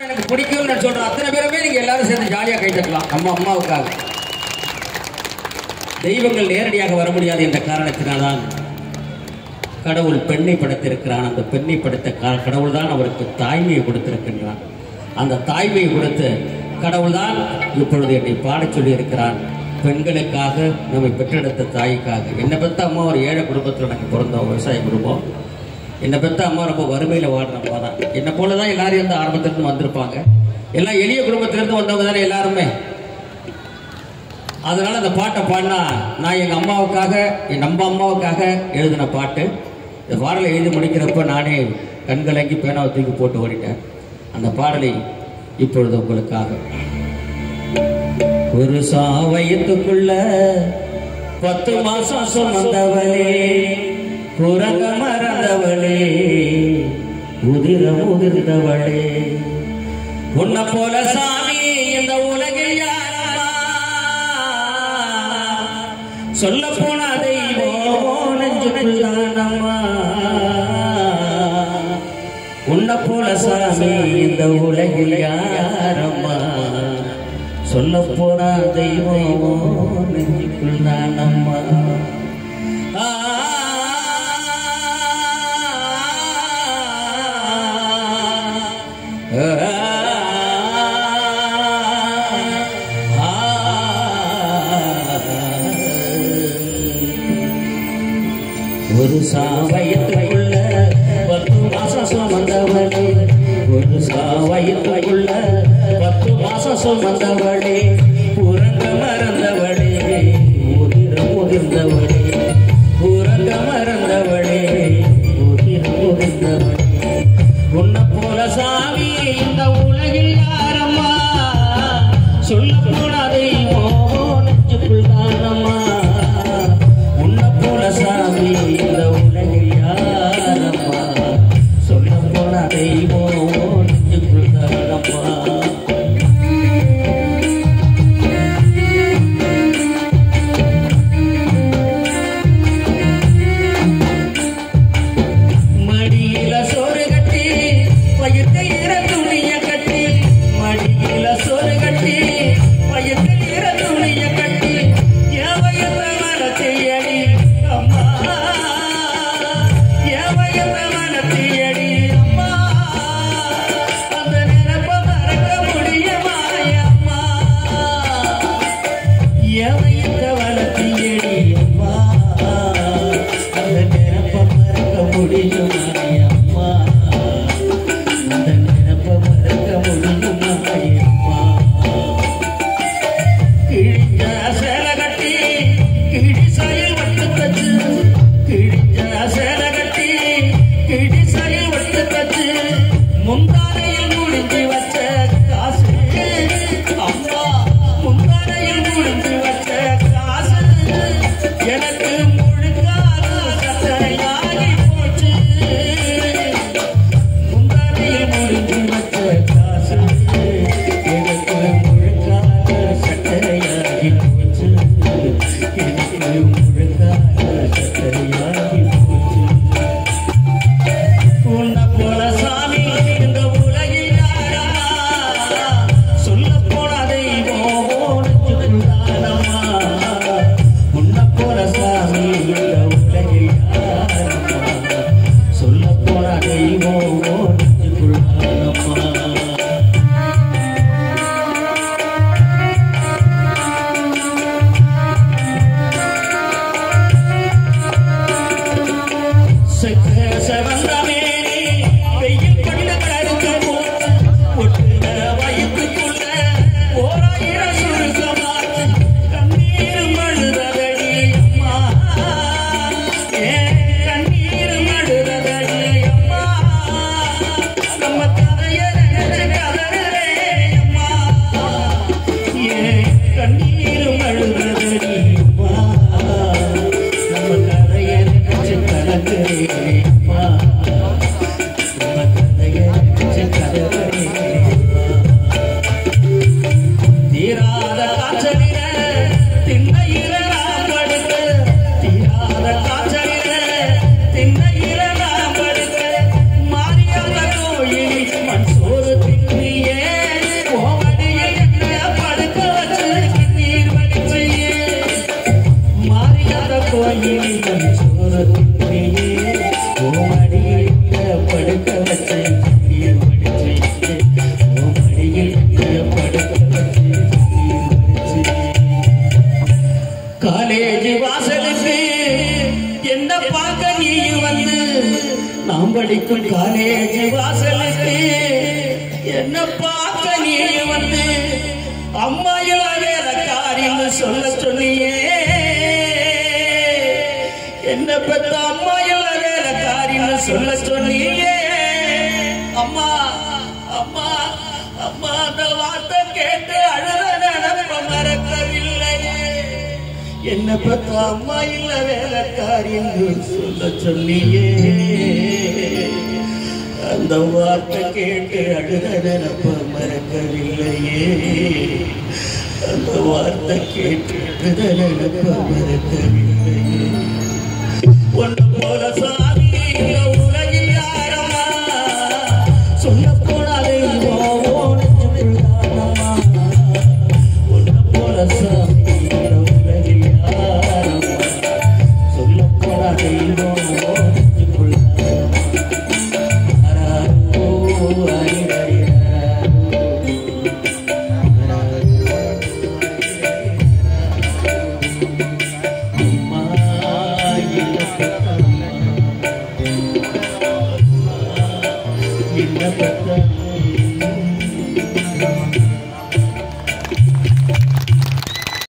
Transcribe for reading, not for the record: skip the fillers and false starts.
எனக்கு பிடிக்கும் நான் சொல்றேன். அத்தனை பேருமே நீங்க எல்லாரும் சேர்ந்து ஜாலியா கை தட்டலாம். நம்ம அம்மாவுக்காக தெய்வங்கள் நேரடியாக வர முடியாது என்ற காரணத்தினால்தான் கடவுள் பெண்ணை படைத்திருக்கிறான். அந்த பெண்ணை படைத்த கடவுள் தான் அவருக்கு தாய்மையை கொடுத்திருக்கின்றான். அந்த தாய்மையை கொடுத்து கடவுள் தான் இப்பொழுது என்னை பாடச் சொல்லி இருக்கிறான். பெண்களுக்காக நம்மை பெற்றெடுத்த தாய்க்காக. என்னை பெற்ற அம்மா ஒரு ஏழை குடும்பத்தில் எனக்கு பிறந்தோம், விவசாய குடும்பம். என்னை பெற்ற அம்மா ரொம்ப வறுமையில் வாடுற அம்மா தான். என்னை போல தான் எல்லாரும் இருந்து ஆரம்பத்திலிருந்து வந்திருப்பாங்க. எல்லாம் எளிய குடும்பத்திலிருந்து வந்தவங்க தானே எல்லாருமே. அதனால அந்த பாட்டை பாடினா நான் எங்கள் அம்மாவுக்காக நம்ம அம்மாவுக்காக எழுதின பாட்டு. இந்த பாடலை எழுதி முடிக்கிறப்ப நானே கண்கலங்கி பேனாவை தூக்கி போட்டு ஓடிட்டேன். அந்த பாடலை இப்பொழுது உங்களுக்காக. ஒரு சாவயத்துக்குள்ள 10 மாசம் சுமந்தவளே, குரங்க மறந்தவளே, உதிரம் உதிர்ந்தவளே, உன்னை போல சாமி இந்த உலகில் யாரா? சொல்ல போன தெய்வம் நெஞ்சுக்குள்ளானம்மா. உன்னை போல சாமி இந்த உலகில் யாரம்மா? சொல்ல போன தெய்வம் நெஞ்சுக்குள்ளானம்மா. ஒரு சாவயத்துக்குள்ள 10 மாசம் சுமந்தவளே, ஒரு சாவயத்துக்குள்ள 10 மாசம் சுமந்தவளே, உறங்க மறந்தவளே, உதிரம் உதிர்ந்தவளே, உறங்க மறந்தவளே, உதிரம் உதிர்ந்தவளே, உன்னை போல சாமி இந்த உலகில் யாரம்மா? சொல்ல போன தெய்வம் நெஞ்சுக்குள் தானம்மா. உன்னை போல சாமி இந்த உலகில் யாரம்மா? சொல்ல போன தெய்வம் நெஞ்சுக்குள் தானம்மா. படிக்கும் காலேஜ் வாசலுக்கு என்ன பார்க்க நீ வந்து அம்மா வேற காரியம் சொல்ல சொன்னியே. என்ன பெத்த அம்மா வேற காரியம் சொல்ல சொன்னியே. அம்மா அம்மா அம்மா அந்த வார்த்தை கேட்டு அழுத நினைப்ப மறக்கவில்லையே. என்ன பெத்த அம்மா வேலைக்காரி என்று சொல்ல சொன்னியே. அந்த வார்த்தை கேட்டு அழுத நினைப்ப மறக்கவில்லையே. அந்த வார்த்தை கேட்டு அழுத நினைப்ப மறக்கவில்லையே. ஒன்று போல